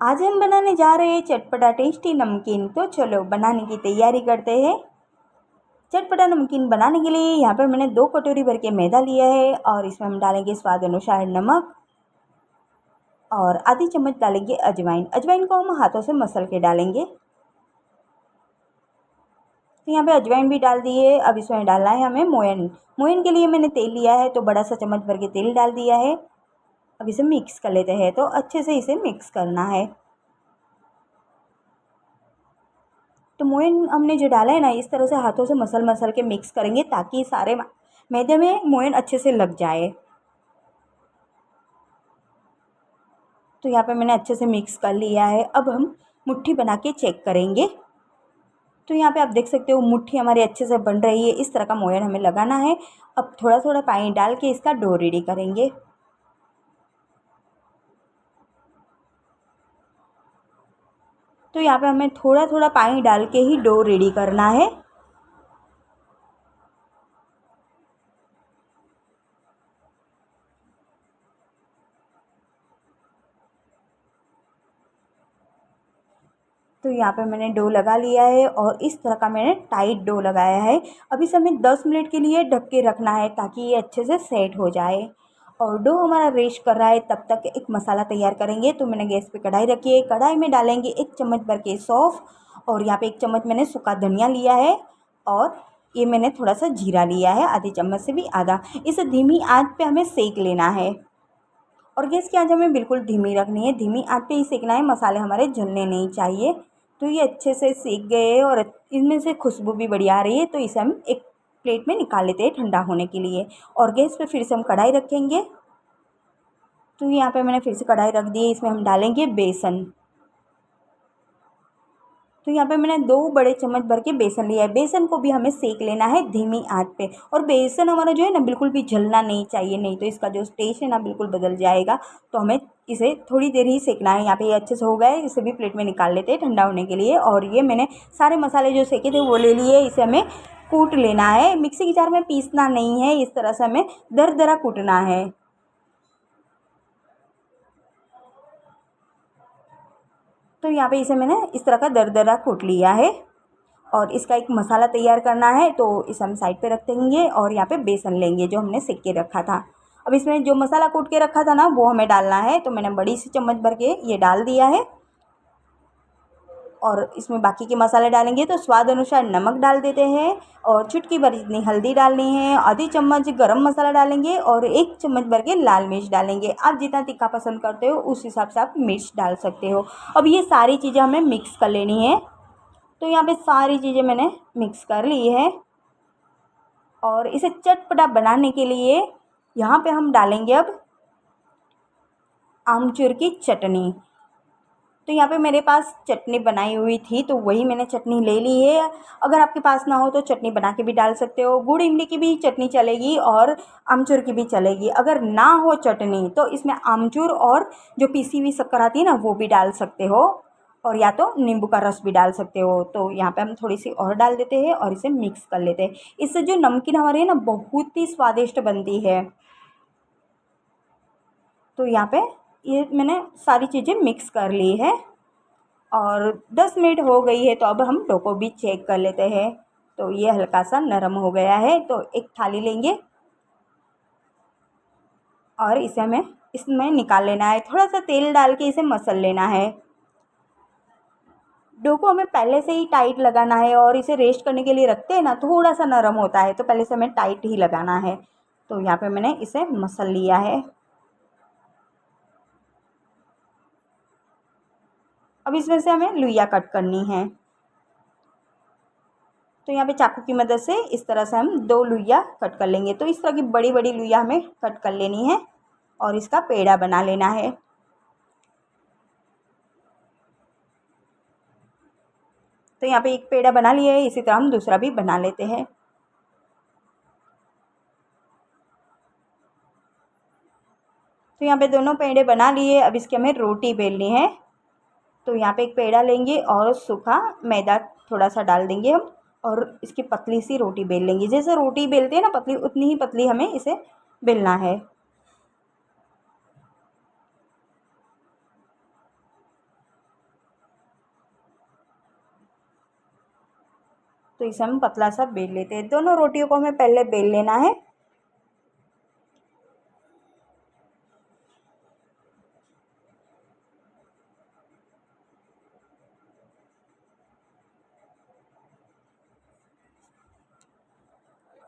आज हम बनाने जा रहे हैं चटपटा टेस्टी नमकीन। तो चलो बनाने की तैयारी करते हैं। चटपटा नमकीन बनाने के लिए यहाँ पर मैंने 2 कटोरी भर के मैदा लिया है और इसमें हम डालेंगे स्वाद अनुसार नमक और आधी चम्मच डालेंगे अजवाइन। अजवाइन को हम हाथों से मसल के डालेंगे। तो यहाँ पे अजवाइन भी डाल दिए। अब इसमें डालना है हमें मोयन। मोयन के लिए मैंने तेल लिया है, तो बड़ा सा चम्मच भर के तेल डाल दिया है। अब इसे मिक्स कर लेते हैं। तो अच्छे से इसे मिक्स करना है। तो मोयन हमने जो डाला है ना, इस तरह से हाथों से मसल मसल के मिक्स करेंगे ताकि सारे मैदे में मोयन अच्छे से लग जाए। तो यहाँ पे मैंने अच्छे से मिक्स कर लिया है। अब हम मुट्ठी बना के चेक करेंगे। तो यहाँ पे आप देख सकते हो मुट्ठी हमारी अच्छे से बन रही है। इस तरह का मोयन हमें लगाना है। अब थोड़ा थोड़ा पानी डाल के इसका डो रेडी करेंगे। तो यहाँ पे हमें थोड़ा थोड़ा पानी डाल के ही डो रेडी करना है। तो यहाँ पे मैंने डो लगा लिया है और इस तरह का मैंने टाइट डो लगाया है। अब इसे हमें 10 मिनट के लिए ढक के रखना है ताकि ये अच्छे से सेट हो जाए। और डो हमारा रेस्ट कर रहा है, तब तक एक मसाला तैयार करेंगे। तो मैंने गैस पे कढ़ाई रखी है। कढ़ाई में डालेंगे 1 चम्मच भर के सौंफ और यहाँ पे 1 चम्मच मैंने सूखा धनिया लिया है और ये मैंने थोड़ा सा जीरा लिया है, आधी चम्मच से भी आधा। इसे धीमी आंच पे हमें सेक लेना है और गैस की आंच हमें बिल्कुल धीमी रखनी है। धीमी आंच पे ही सेकना है, मसाले हमारे जलने नहीं चाहिए। तो ये अच्छे से सेक गए हैं और इनमें से खुशबू भी बढ़िया आ रही है। तो इसे हम एक प्लेट में निकाल लेते हैं ठंडा होने के लिए। और गैस पे फिर से हम कढ़ाई रखेंगे। तो यहाँ पे मैंने फिर से कढ़ाई रख दी है। इसमें हम डालेंगे बेसन। तो यहाँ पे मैंने 2 बड़े चम्मच भर के बेसन लिया है। बेसन को भी हमें सेक लेना है धीमी आंच पे। और बेसन हमारा जो है ना बिल्कुल भी जलना नहीं चाहिए, नहीं तो इसका जो टेस्ट है ना बिल्कुल बदल जाएगा। तो हमें इसे थोड़ी देर ही सेकना है। यहाँ पे ये अच्छे से हो गया है। इसे भी प्लेट में निकाल लेते हैं ठंडा होने के लिए। और ये मैंने सारे मसाले जो सेके थे वो ले लिए। इसे हमें कूट लेना है। मिक्सी के जार में पीसना नहीं है, इस तरह से हमें दरदरा कूटना है। तो यहाँ पे इसे मैंने इस तरह का दरदरा कूट लिया है और इसका एक मसाला तैयार करना है। तो इसे हम साइड पे रख देंगे और यहाँ पे बेसन लेंगे जो हमने सेक के रखा था। अब इसमें जो मसाला कूट के रखा था ना वो हमें डालना है। तो मैंने बड़ी सी चम्मच भर के ये डाल दिया है और इसमें बाकी के मसाले डालेंगे। तो स्वाद अनुसार नमक डाल देते हैं और चुटकी भर जितनी हल्दी डालनी है, आधी चम्मच गरम मसाला डालेंगे और 1 चम्मच भर के लाल मिर्च डालेंगे। आप जितना तीखा पसंद करते हो उस हिसाब से आप मिर्च डाल सकते हो। अब ये सारी चीज़ें हमें मिक्स कर लेनी है। तो यहाँ पे सारी चीज़ें मैंने मिक्स कर ली है और इसे चटपटा बनाने के लिए यहाँ पे हम डालेंगे अब आमचूर की चटनी। तो यहाँ पे मेरे पास चटनी बनाई हुई थी तो वही मैंने चटनी ले ली है। अगर आपके पास ना हो तो चटनी बना के भी डाल सकते हो। गुड़ इमली की भी चटनी चलेगी और आमचूर की भी चलेगी। अगर ना हो चटनी तो इसमें आमचूर और जो पीसी हुई शक्कर आती है ना वो भी डाल सकते हो और या तो नींबू का रस भी डाल सकते हो। तो यहाँ पे हम थोड़ी सी और डाल देते हैं और इसे मिक्स कर लेते हैं। इससे जो नमकीन हमारी है ना बहुत ही स्वादिष्ट बनती है। तो यहाँ पे ये मैंने सारी चीज़ें मिक्स कर ली है और 10 मिनट हो गई है। तो अब हम डो को भी चेक कर लेते हैं। तो ये हल्का सा नरम हो गया है। तो एक थाली लेंगे और इसे हमें इसमें निकाल लेना है। थोड़ा सा तेल डाल के इसे मसल लेना है। डो को हमें पहले से ही टाइट लगाना है और इसे रेस्ट करने के लिए रखते हैं ना थोड़ा सा नरम होता है, तो पहले से हमें टाइट ही लगाना है। तो यहाँ पे मैंने इसे मसल लिया है। अब इसमें से हमें लुइया कट करनी है। तो यहाँ पे चाकू की मदद से इस तरह से हम 2 लुइया कट कर लेंगे। तो इस तरह की बड़ी बड़ी लुइया हमें कट कर लेनी है और इसका पेड़ा बना लेना है। तो यहाँ पे एक पेड़ा बना लिया है, इसी तरह हम दूसरा भी बना लेते हैं। तो यहाँ पे दोनों पेड़े बना लिए। अब इसकी हमें रोटी बेलनी है। तो यहाँ पे एक पेड़ा लेंगे और सूखा मैदा थोड़ा सा डाल देंगे हम और इसकी पतली सी रोटी बेल लेंगे। जैसे रोटी बेलते हैं ना पतली, उतनी ही पतली हमें इसे बेलना है। तो इसे हम पतला सा बेल लेते हैं। दोनों रोटियों को हमें पहले बेल लेना है।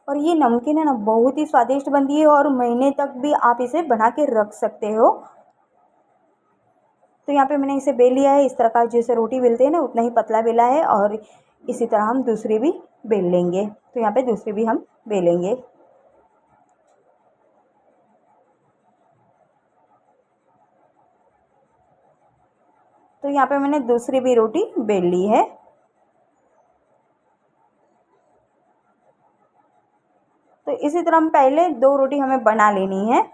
और ये नमकीन है ना, बहुत ही स्वादिष्ट बनती है और महीने तक भी आप इसे बना के रख सकते हो। तो यहाँ पे मैंने इसे बेल लिया है। इस तरह का जैसे रोटी बेलते हैं ना, उतना ही पतला बेला है। और इसी तरह हम दूसरी भी बेल लेंगे। तो यहाँ पे दूसरी भी हम बेलेंगे। तो यहाँ पे मैंने दूसरी भी रोटी बेल ली है। तो इसी तरह हम पहले 2 रोटी हमें बना लेनी है।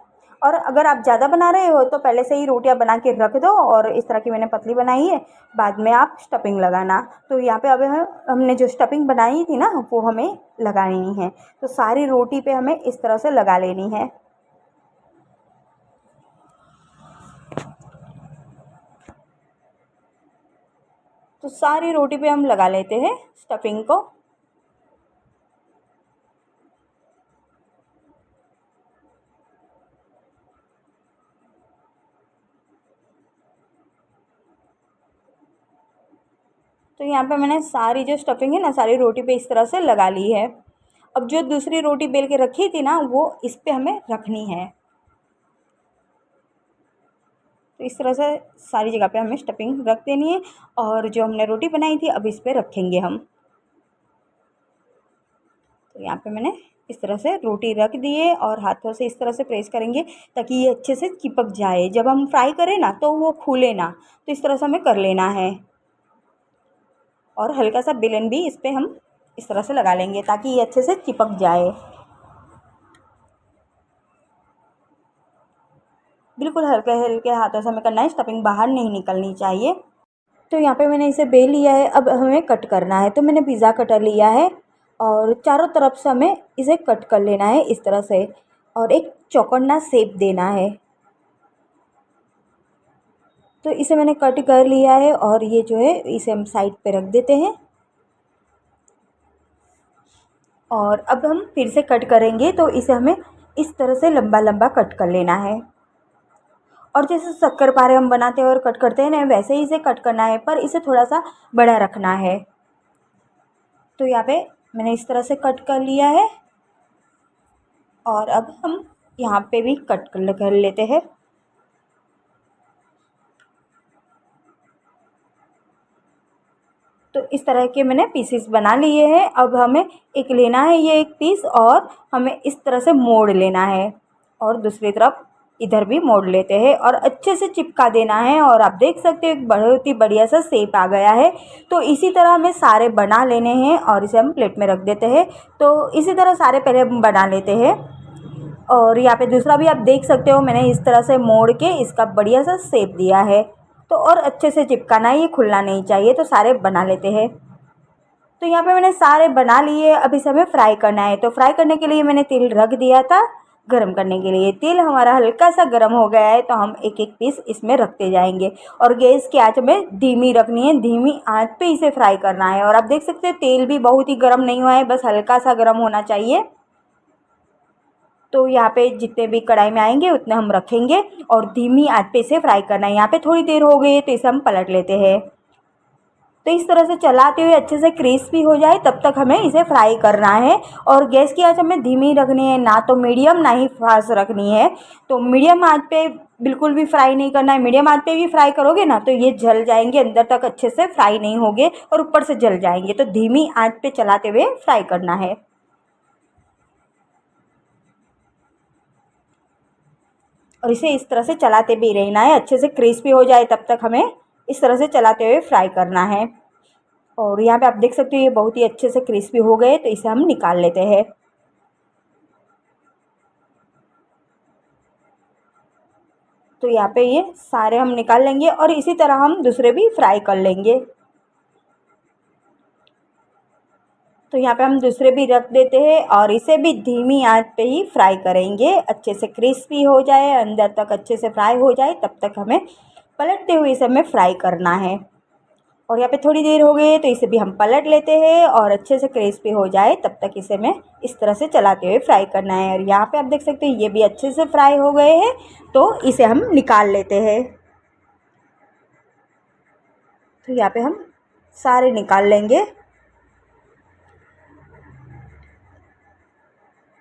और अगर आप ज़्यादा बना रहे हो तो पहले से ही रोटियां बना के रख दो। और इस तरह की मैंने पतली बनाई है, बाद में आप स्टफिंग लगाना। तो यहाँ पे अब हमने जो स्टफिंग बनाई थी ना, वो हमें लगानी है। तो सारी रोटी पे हमें इस तरह से लगा लेनी है। तो सारी रोटी पे हम लगा लेते हैं स्टफिंग को। तो यहाँ पे मैंने सारी जो स्टफिंग है ना, सारी रोटी पे इस तरह से लगा ली है। अब जो दूसरी रोटी बेल के रखी थी ना, वो इस पे हमें रखनी है। तो इस तरह से सारी जगह पे हमें स्टफिंग रख देनी है। और जो हमने रोटी बनाई थी अब इस पे रखेंगे हम। तो यहाँ पे मैंने इस तरह से रोटी रख दी है और हाथों से इस तरह से प्रेस करेंगे ताकि ये अच्छे से चिपक जाए। जब हम फ्राई करें ना तो वो फूले ना। तो इस तरह से हमें कर लेना है। और हल्का सा बेलन भी इस पर हम इस तरह से लगा लेंगे ताकि ये अच्छे से चिपक जाए। बिल्कुल हल्के हल्के हाथों से हमें करना है, स्टफिंग बाहर नहीं निकलनी चाहिए। तो यहाँ पे मैंने इसे बेल लिया है। अब हमें कट करना है। तो मैंने पिज़्ज़ा कटर लिया है और चारों तरफ से हमें इसे कट कर लेना है इस तरह से। और एक चौकन्ना शेप देना है। तो इसे मैंने कट कर लिया है और ये जो है इसे हम साइड पे रख देते हैं। और अब हम फिर से कट करेंगे। तो इसे हमें इस तरह से लंबा लंबा कट कर लेना है। और जैसे शक्करपारे हम बनाते हैं और कट करते हैं ना, वैसे ही इसे कट करना है, पर इसे थोड़ा सा बड़ा रखना है। तो यहाँ पे मैंने इस तरह से कट कर लिया है। और अब हम यहाँ पे भी कट कर लेते हैं। तो इस तरह के मैंने पीसेस बना लिए हैं। अब हमें एक लेना है ये एक पीस और हमें इस तरह से मोड़ लेना है। और दूसरी तरफ इधर भी मोड़ लेते हैं और अच्छे से चिपका देना है। और आप देख सकते हो एक बहुत ही बढ़िया सा शेप आ गया है। तो इसी तरह हमें सारे बना लेने हैं और इसे हम प्लेट में रख देते हैं। तो इसी तरह सारे पहले हम बना लेते हैं। और यहाँ पे दूसरा भी आप देख सकते हो, मैंने इस तरह से मोड़ के इसका बढ़िया सा शेप दिया है। तो और अच्छे से चिपकाना है, ये खुलना नहीं चाहिए। तो सारे बना लेते हैं। तो यहाँ पे मैंने सारे बना लिए। अब इसे हमें फ्राई करना है। तो फ्राई करने के लिए मैंने तेल रख दिया था गरम करने के लिए। तेल हमारा हल्का सा गरम हो गया है तो हम एक एक पीस इसमें रखते जाएंगे। और गैस की आंच हमें धीमी रखनी है, धीमी आंच पे इसे फ्राई करना है। और आप देख सकते हैं तेल भी बहुत ही गर्म नहीं हुआ है, बस हल्का सा गर्म होना चाहिए। तो यहाँ पे जितने भी कढ़ाई में आएंगे उतने हम रखेंगे और धीमी आंच पे इसे फ्राई करना है। यहाँ पे थोड़ी देर हो गई है तो इसे हम पलट लेते हैं। तो इस तरह से चलाते हुए अच्छे से क्रिस्पी हो जाए तब तक हमें इसे फ्राई करना है। और गैस की आंच हमें धीमी रखनी है, ना तो मीडियम ना ही फास्ट रखनी है। तो मीडियम आंच पे बिल्कुल भी फ्राई नहीं करना है। मीडियम आंच पे भी फ्राई करोगे ना तो ये जल जाएंगे, अंदर तक अच्छे से फ्राई नहीं होंगे और ऊपर से जल जाएंगे। तो धीमी आंच पे चलाते हुए फ्राई करना है। और इसे इस तरह से चलाते भी रहना है, अच्छे से क्रिस्पी हो जाए तब तक हमें इस तरह से चलाते हुए फ्राई करना है। और यहाँ पे आप देख सकते हो ये बहुत ही अच्छे से क्रिस्पी हो गए। तो इसे हम निकाल लेते हैं। तो यहाँ पे ये सारे हम निकाल लेंगे और इसी तरह हम दूसरे भी फ्राई कर लेंगे। तो यहाँ पे हम दूसरे भी रख देते हैं और इसे भी धीमी आंच पे ही फ्राई करेंगे, अच्छे से क्रिस्पी हो जाए, अंदर तक अच्छे से फ्राई हो जाए तब तक हमें पलटते हुए इसे हमें फ्राई करना है। और यहाँ पे थोड़ी देर हो गई है तो इसे भी हम पलट लेते हैं और अच्छे से क्रिस्पी हो जाए तब तक इसे मैं इस तरह से चलाते हुए फ्राई करना है। और यहाँ पे आप देख सकते हो ये भी अच्छे से फ्राई हो गए हैं, तो इसे हम निकाल लेते हैं। तो यहाँ पे हम सारे निकाल लेंगे।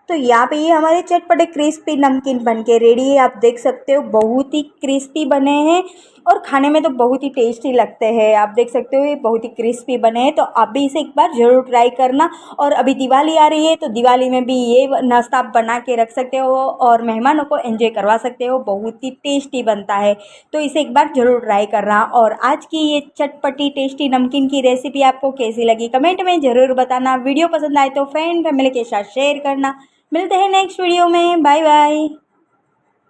तो यहाँ पे ये हमारे चटपटे क्रिस्पी नमकीन बनके रेडी है। आप देख सकते हो बहुत ही क्रिस्पी बने हैं और खाने में तो बहुत ही टेस्टी लगते हैं। आप देख सकते हो ये बहुत ही क्रिस्पी बने हैं, तो आप भी इसे एक बार ज़रूर ट्राई करना। और अभी दिवाली आ रही है तो दिवाली में भी ये नाश्ता आप बना के रख सकते हो और मेहमानों को एंजॉय करवा सकते हो। बहुत ही टेस्टी बनता है, तो इसे एक बार ज़रूर ट्राई करना। और आज की ये चटपटी टेस्टी नमकीन की रेसिपी आपको कैसी लगी कमेंट में ज़रूर बताना। वीडियो पसंद आए तो फ्रेंड फैमिली के साथ शेयर करना। मिलते हैं नेक्स्ट वीडियो में। Bye bye.